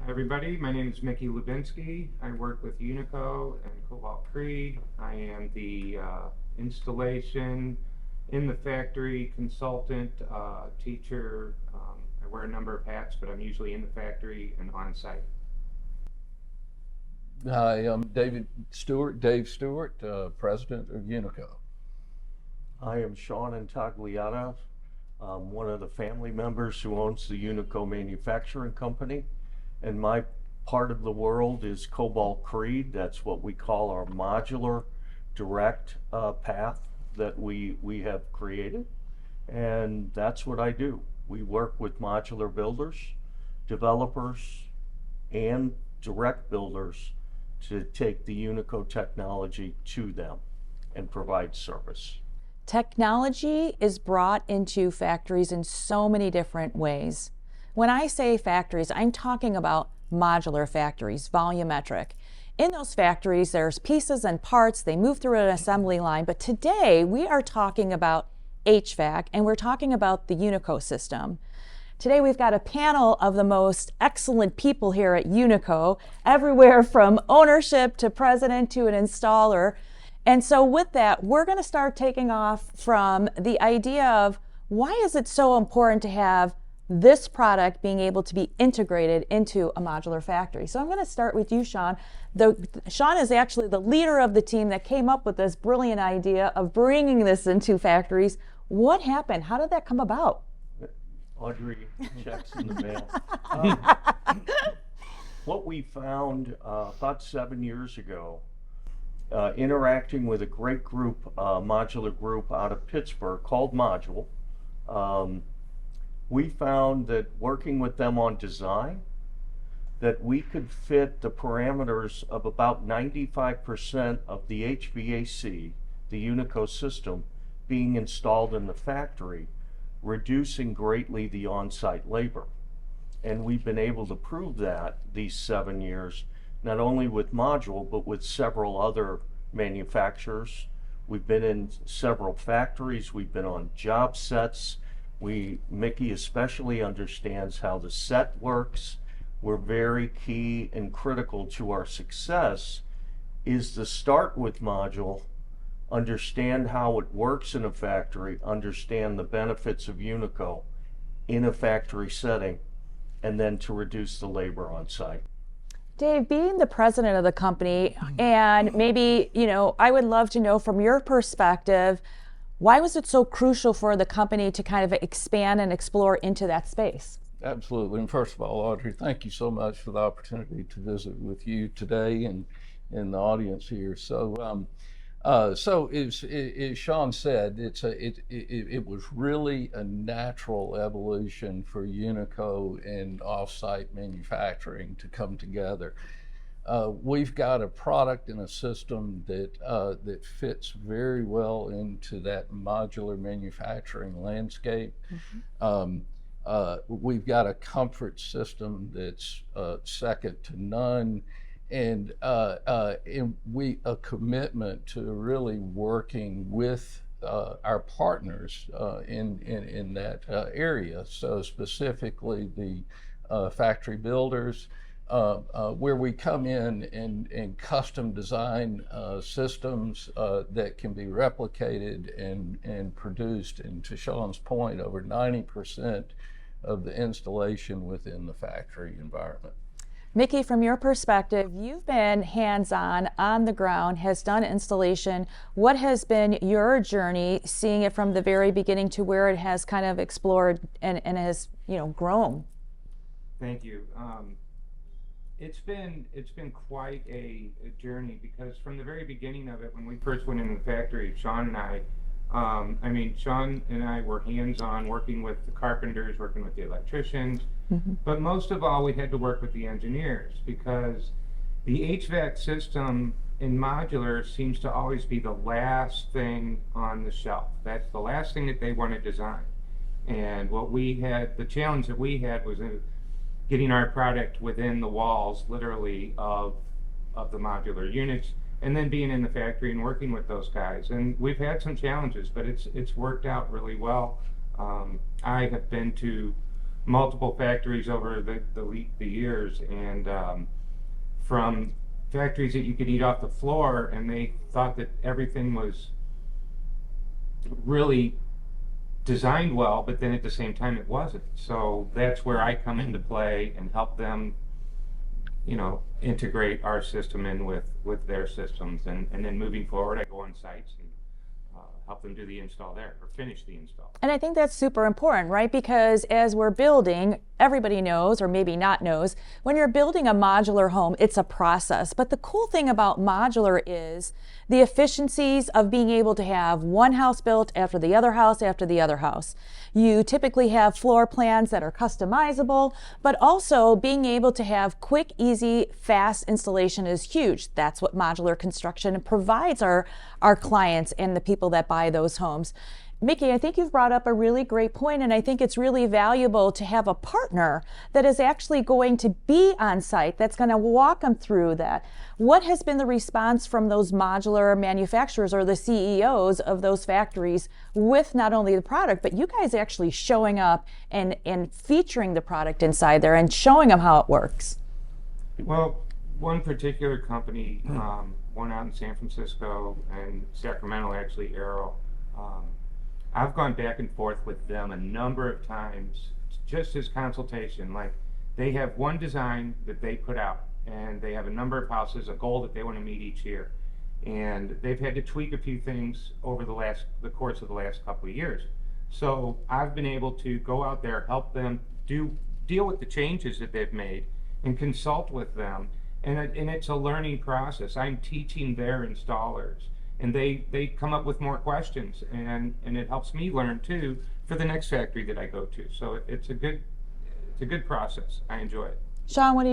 Hi everybody, my name is Mickey Lubinski. I work with Unico and Cobalt Creed. I am the installation in the factory consultant, teacher. I wear a number of hats, but I'm usually in the factory and on site. Hi, I'm Dave Stewart, president of Unico. I am Shawn Intagliata. I'm one of the family members who owns the Unico Manufacturing Company. And my part of the world is Cobalt Creed. That's what we call our modular direct path that we have created. And that's what I do. We work with modular builders, developers, and direct builders to take the Unico technology to them and provide service. Technology is brought into factories in so many different ways. When I say factories, I'm talking about modular factories, volumetric. In those factories, there's pieces and parts, they move through an assembly line, but today we are talking about HVAC and we're talking about the Unico system. Today we've got a panel of the most excellent people here at Unico, everywhere from ownership to president to an installer. And so with that, we're going to start taking off from the idea of why is it so important to have this product being able to be integrated into a modular factory. So I'm going to start with you, Shawn. Shawn is actually the leader of the team that came up with this brilliant idea of bringing this into factories. What happened? How did that come about? Audrey, checks in the mail. What we found about 7 years ago, interacting with a great group, modular group out of Pittsburgh called Module, we found that working with them on design, that we could fit the parameters of about 95% of the HVAC, the Unico system, being installed in the factory, reducing greatly the on-site labor. And we've been able to prove that these 7 years, not only with Module, but with several other manufacturers. We've been in several factories, we've been on job sets. Mickey especially understands how the set works. We're very key and critical to our success is to start with Module, understand how it works in a factory, understand the benefits of Unico in a factory setting, and then to reduce the labor on site. Dave, being the president of the company, and maybe, I would love to know from your perspective, why was it so crucial for the company to kind of expand and explore into that space? Absolutely. And first of all, Audrey, thank you so much for the opportunity to visit with you today and in the audience here. So, as Shawn said, it was really a natural evolution for Unico and Offsite manufacturing to come together. We've got a product and a system that fits very well into that modular manufacturing landscape. We've got a comfort system that's second to none. And a commitment to really working with our partners in that area. So specifically the factory builders, where we come in and custom design systems that can be replicated and produced. And to Shawn's point, over 90% of the installation within the factory environment. Mickey, from your perspective, you've been hands-on, on the ground, has done installation. What has been your journey, seeing it from the very beginning to where it has kind of explored and has, grown? Thank you. It's been quite a journey, because from the very beginning of it, when we first went into the factory, Shawn and I were hands-on, working with the carpenters, working with the electricians, but most of all we had to work with the engineers, because the HVAC system in modular seems to always be the last thing on the shelf. That's the last thing that they want to design. And the challenge that we had was getting our product within the walls, literally, of the modular units, and then being in the factory and working with those guys. And we've had some challenges, but it's worked out really well. I have been to multiple factories over the years, and from factories that you could eat off the floor, and they thought that everything was really designed well, but then at the same time it wasn't. So that's where I come into play and help them, integrate our system in with their systems, and then moving forward, I go on sites and help them do the install there or finish the install. And I think that's super important, right? Because as we're building, everybody knows, or maybe not knows, when you're building a modular home, it's a process. But the cool thing about modular is the efficiencies of being able to have one house built after the other house after the other house. You typically have floor plans that are customizable, but also being able to have quick, easy, fast installation is huge. That's what modular construction provides our clients and the people that buy those homes. Mickey, I think you've brought up a really great point, and I think it's really valuable to have a partner that is actually going to be on site, that's going to walk them through that. What has been the response from those modular manufacturers or the CEOs of those factories with not only the product, but you guys actually showing up and featuring the product inside there and showing them how it works? Well, one particular company, one out in San Francisco and Sacramento, actually, Arrow, I've gone back and forth with them a number of times, just as consultation. Like, they have one design that they put out, and they have a number of houses, a goal that they want to meet each year. And they've had to tweak a few things over the course of the last couple of years. So I've been able to go out there, help them deal with the changes that they've made, and consult with them. And it's a learning process. I'm teaching their installers, and they come up with more questions, and it helps me learn too for the next factory that I go to. So it's a good process. I enjoy it. Shawn, what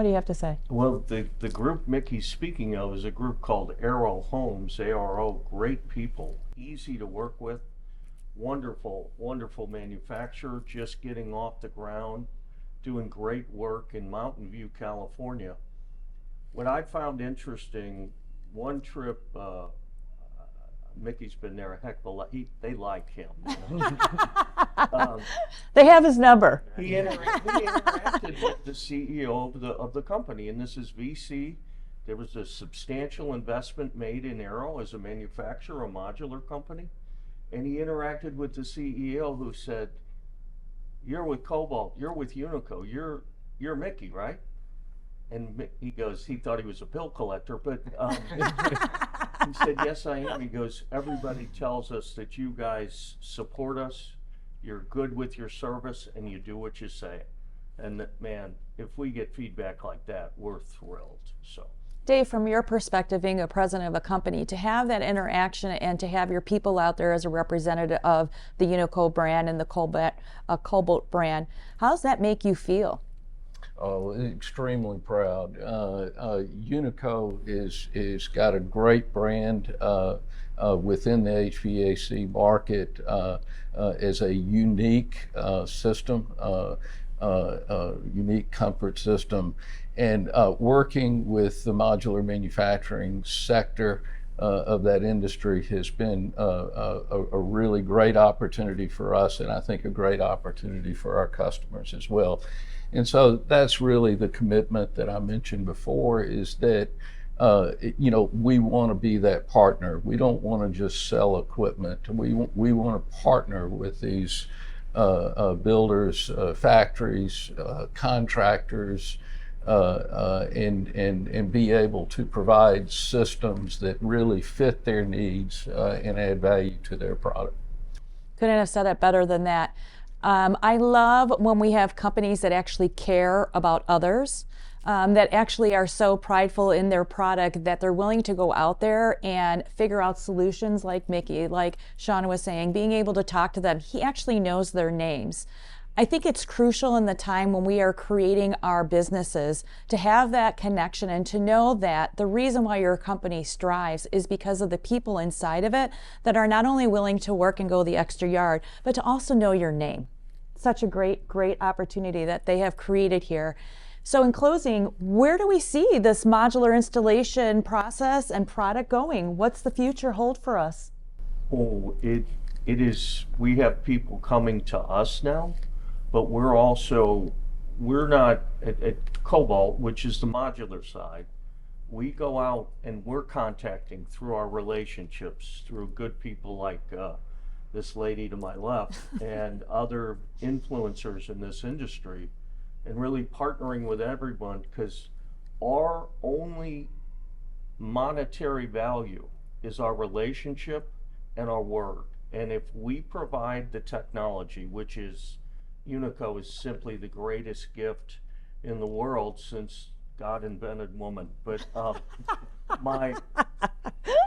do you have to say? Well, the group Mickey's speaking of is a group called Arrow Homes, ARO. Great people, easy to work with, wonderful manufacturer, just getting off the ground, doing great work in Mountain View, California. What I found interesting, one trip, Mickey's been there a heck of a lot. They like him. They have his number. He interacted with the CEO of the company, and this is VC. There was a substantial investment made in Arrow as a manufacturer, a modular company, and he interacted with the CEO, who said, "You're with Cobalt. You're with Unico. You're Mickey, right?" And he goes, he thought he was a bill collector, but he said, "Yes, I am." He goes, "Everybody tells us that you guys support us, you're good with your service, and you do what you say." And man, if we get feedback like that, we're thrilled. So, Dave, from your perspective, being a president of a company, to have that interaction and to have your people out there as a representative of the Unico brand and the Cobalt brand, how does that make you feel? Oh, extremely proud. Unico is got a great brand within the HVAC market as a unique system, unique comfort system, and working with the modular manufacturing sector of that industry has been a really great opportunity for us, and I think a great opportunity for our customers as well. And so that's really the commitment that I mentioned before, is that we want to be that partner. We don't want to just sell equipment. We want to partner with these builders, factories, contractors, and be able to provide systems that really fit their needs and add value to their product. Couldn't have said it better than that. I love when we have companies that actually care about others, that actually are so prideful in their product that they're willing to go out there and figure out solutions, like Mickey, like Shawn was saying, being able to talk to them. He actually knows their names. I think it's crucial in the time when we are creating our businesses to have that connection and to know that the reason why your company strives is because of the people inside of it that are not only willing to work and go the extra yard, but to also know your name. Such a great opportunity that they have created here. So in closing, where do we see this modular installation process and product going? What's the future hold for us? Oh, it is, we have people coming to us now but we're not at Cobalt, which is the modular side. We go out and we're contacting through our relationships, through good people like this lady to my left and other influencers in this industry, and really partnering with everyone, because our only monetary value is our relationship and our word. And if we provide the technology, which is, Unico is simply the greatest gift in the world since God invented woman. But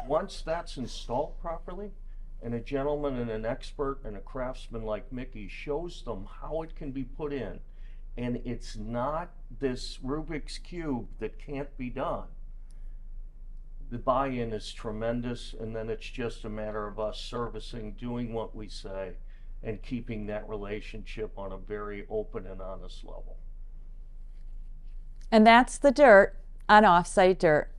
once that's installed properly, and a gentleman and an expert and a craftsman like Mickey shows them how it can be put in, and it's not this Rubik's Cube that can't be done, the buy-in is tremendous, and then it's just a matter of us servicing, doing what we say, and keeping that relationship on a very open and honest level. And that's the dirt on Offsite Dirt.